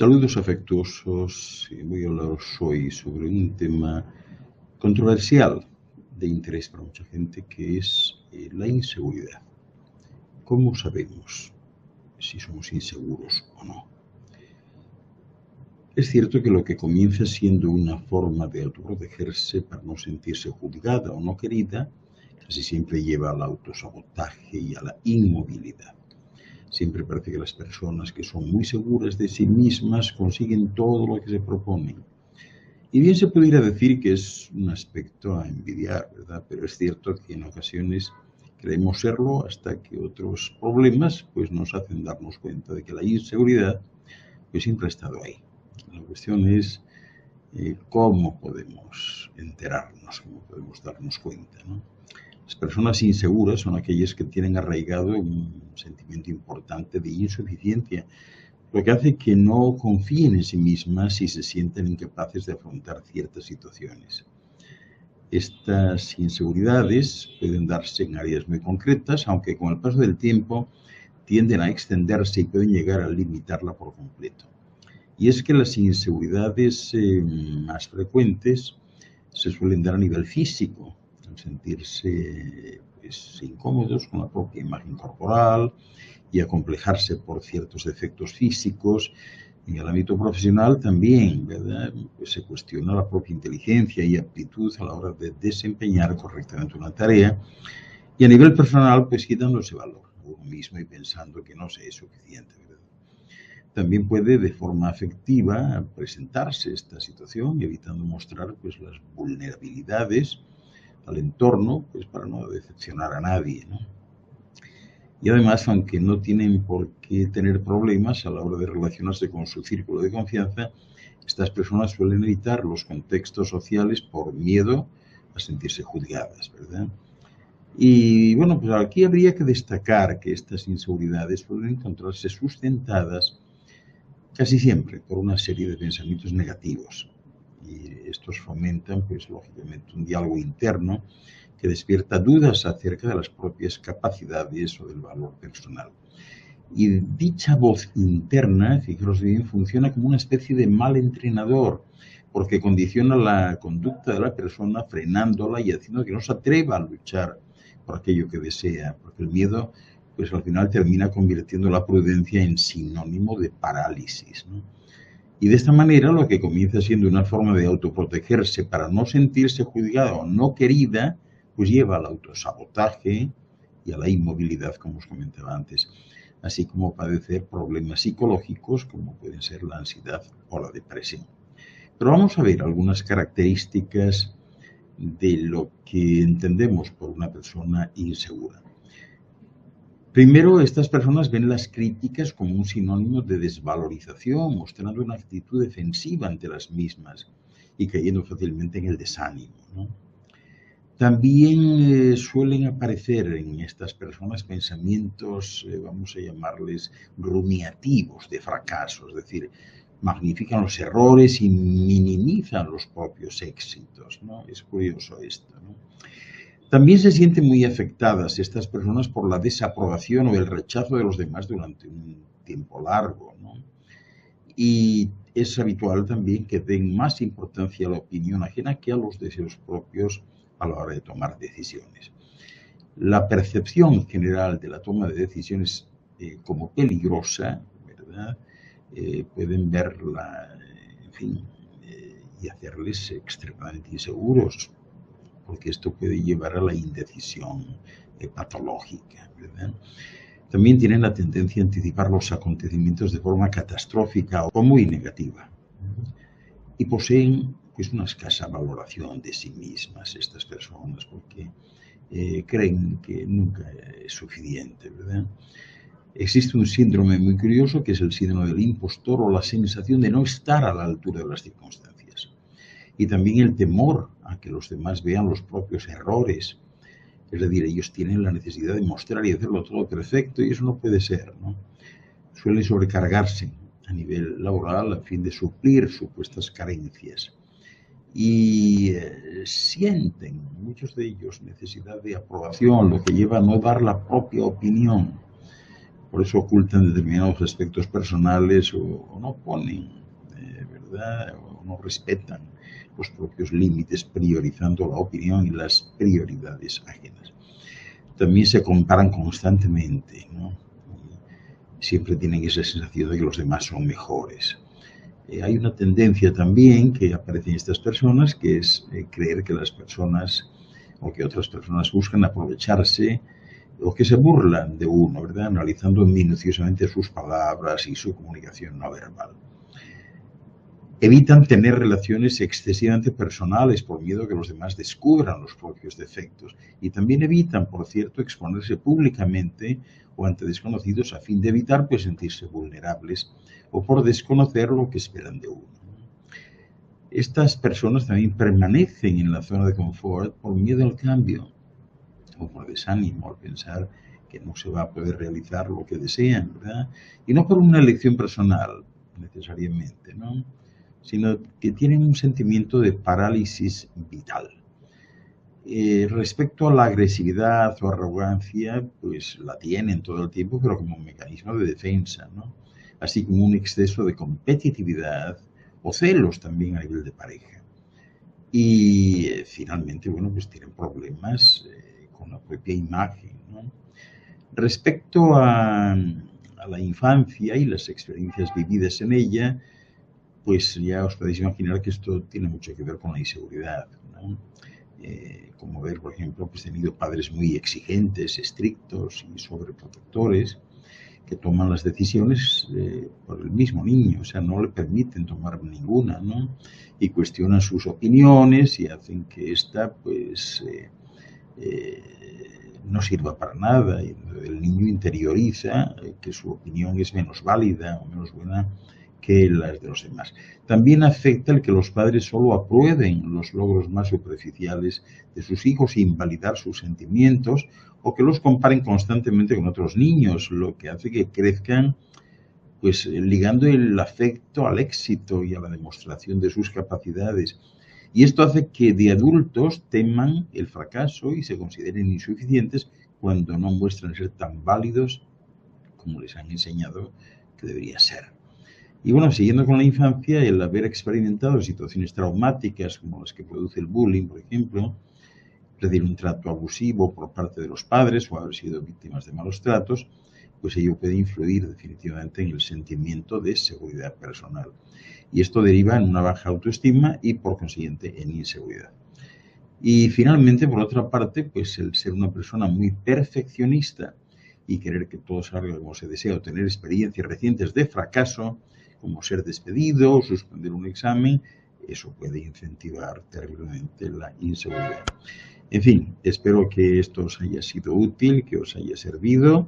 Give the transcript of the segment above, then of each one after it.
Saludos afectuosos. Voy a hablaros hoy sobre un tema controversial de interés para mucha gente, que es la inseguridad. ¿Cómo sabemos si somos inseguros o no? Es cierto que lo que comienza siendo una forma de autoprotegerse para no sentirse juzgada o no querida, casi siempre lleva al autosabotaje y a la inmovilidad. Siempre parece que las personas que son muy seguras de sí mismas consiguen todo lo que se proponen. Y bien se pudiera decir que es un aspecto a envidiar, ¿verdad? Pero es cierto que en ocasiones creemos serlo hasta que otros problemas pues nos hacen darnos cuenta de que la inseguridad pues siempre ha estado ahí. La cuestión es cómo podemos enterarnos, cómo podemos darnos cuenta, ¿no? Las personas inseguras son aquellas que tienen arraigado un sentimiento importante de insuficiencia, lo que hace que no confíen en sí mismas y se sienten incapaces de afrontar ciertas situaciones. Estas inseguridades pueden darse en áreas muy concretas, aunque con el paso del tiempo tienden a extenderse y pueden llegar a limitarla por completo. Y es que las inseguridades más frecuentes se suelen dar a nivel físico, al sentirse incómodos con la propia imagen corporal y acomplejarse por ciertos defectos físicos. En el ámbito profesional también, ¿verdad? Pues se cuestiona la propia inteligencia y aptitud a la hora de desempeñar correctamente una tarea, y a nivel personal, pues quitándose valor a uno mismo y pensando que no se es suficiente, ¿verdad? También puede de forma afectiva presentarse esta situación, evitando mostrar pues las vulnerabilidades al entorno, pues para no decepcionar a nadie, ¿no? Y además, aunque no tienen por qué tener problemas a la hora de relacionarse con su círculo de confianza, estas personas suelen evitar los contextos sociales por miedo a sentirse juzgadas, ¿verdad? Y bueno, pues aquí habría que destacar que estas inseguridades suelen encontrarse sustentadas casi siempre por una serie de pensamientos negativos. Y estos fomentan, pues lógicamente, un diálogo interno que despierta dudas acerca de las propias capacidades o del valor personal. Y dicha voz interna, fijaros bien, funciona como una especie de mal entrenador, porque condiciona la conducta de la persona, frenándola y haciendo que no se atreva a luchar por aquello que desea, porque el miedo, pues al final termina convirtiendo la prudencia en sinónimo de parálisis, ¿no? Y de esta manera, lo que comienza siendo una forma de autoprotegerse para no sentirse juzgada o no querida, pues lleva al autosabotaje y a la inmovilidad, como os comentaba antes, así como padecer problemas psicológicos como pueden ser la ansiedad o la depresión. Pero vamos a ver algunas características de lo que entendemos por una persona insegura. Primero, estas personas ven las críticas como un sinónimo de desvalorización, mostrando una actitud defensiva ante las mismas y cayendo fácilmente en el desánimo, ¿no? También suelen aparecer en estas personas pensamientos, vamos a llamarles rumiativos de fracaso, es decir, magnifican los errores y minimizan los propios éxitos, ¿no? Es curioso esto, ¿no? También se sienten muy afectadas estas personas por la desaprobación o el rechazo de los demás durante un tiempo largo, ¿no? Y es habitual también que den más importancia a la opinión ajena que a los deseos propios a la hora de tomar decisiones. La percepción general de la toma de decisiones como peligrosa, ¿verdad? Pueden verla, en fin, y hacerles extremadamente inseguros, porque esto puede llevar a la indecisión patológica, ¿verdad? También tienen la tendencia a anticipar los acontecimientos de forma catastrófica o muy negativa. Y poseen pues una escasa valoración de sí mismas estas personas, porque creen que nunca es suficiente, ¿verdad? Existe un síndrome muy curioso que es el síndrome del impostor, o la sensación de no estar a la altura de las circunstancias. Y también el temor a que los demás vean los propios errores. Es decir, ellos tienen la necesidad de mostrar y hacerlo todo perfecto, y eso no puede ser, ¿no? Suelen sobrecargarse a nivel laboral a fin de suplir supuestas carencias. Y sienten, muchos de ellos, necesidad de aprobación, lo que lleva a no dar la propia opinión. por eso ocultan determinados aspectos personales o no ponen, ¿verdad? O no respetan los propios límites, priorizando la opinión y las prioridades ajenas. También se comparan constantemente, ¿no? Siempre tienen esa sensación de que los demás son mejores. Hay una tendencia también que aparece en estas personas, que es creer que las personas o que otras personas buscan aprovecharse o que se burlan de uno, ¿verdad? Analizando minuciosamente sus palabras y su comunicación no verbal. Evitan tener relaciones excesivamente personales por miedo a que los demás descubran los propios defectos. Y también evitan, por cierto, exponerse públicamente o ante desconocidos a fin de evitar pues, sentirse vulnerables o por desconocer lo que esperan de uno. Estas personas también permanecen en la zona de confort por miedo al cambio o por desánimo al pensar que no se va a poder realizar lo que desean, ¿verdad? Y no por una elección personal, necesariamente, ¿no? Sino que tienen un sentimiento de parálisis vital. Respecto a la agresividad o arrogancia, pues la tienen todo el tiempo, pero como un mecanismo de defensa, ¿no? Así como un exceso de competitividad o celos también a nivel de pareja. Y finalmente, bueno, pues tienen problemas con la propia imagen, ¿no? Respecto a la infancia y las experiencias vividas en ella, pues ya os podéis imaginar que esto tiene mucho que ver con la inseguridad, ¿no? Como ver, por ejemplo, pues tenido padres muy exigentes, estrictos y sobreprotectores que toman las decisiones por el mismo niño, o sea, no le permiten tomar ninguna, ¿no? Y cuestionan sus opiniones y hacen que ésta, pues, no sirva para nada. Y el niño interioriza que su opinión es menos válida o menos buena que las de los demás. También afecta el que los padres solo aprueben los logros más superficiales de sus hijos sin validar sus sentimientos o que los comparen constantemente con otros niños, lo que hace que crezcan pues ligando el afecto al éxito y a la demostración de sus capacidades. Y esto hace que de adultos teman el fracaso y se consideren insuficientes cuando no muestran ser tan válidos como les han enseñado que debería ser. Y bueno, siguiendo con la infancia, el haber experimentado situaciones traumáticas como las que produce el bullying, por ejemplo, recibir un trato abusivo por parte de los padres o haber sido víctimas de malos tratos, pues ello puede influir definitivamente en el sentimiento de seguridad personal. Y esto deriva en una baja autoestima y por consiguiente en inseguridad. Y finalmente, por otra parte, pues el ser una persona muy perfeccionista y querer que todo salga como se desea o tener experiencias recientes de fracaso, como ser despedido o suspender un examen, eso puede incentivar terriblemente la inseguridad. En fin, espero que esto os haya sido útil, que os haya servido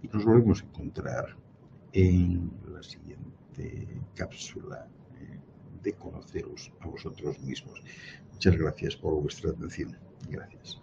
y nos volvemos a encontrar en la siguiente cápsula de conoceros a vosotros mismos. Muchas gracias por vuestra atención. Gracias.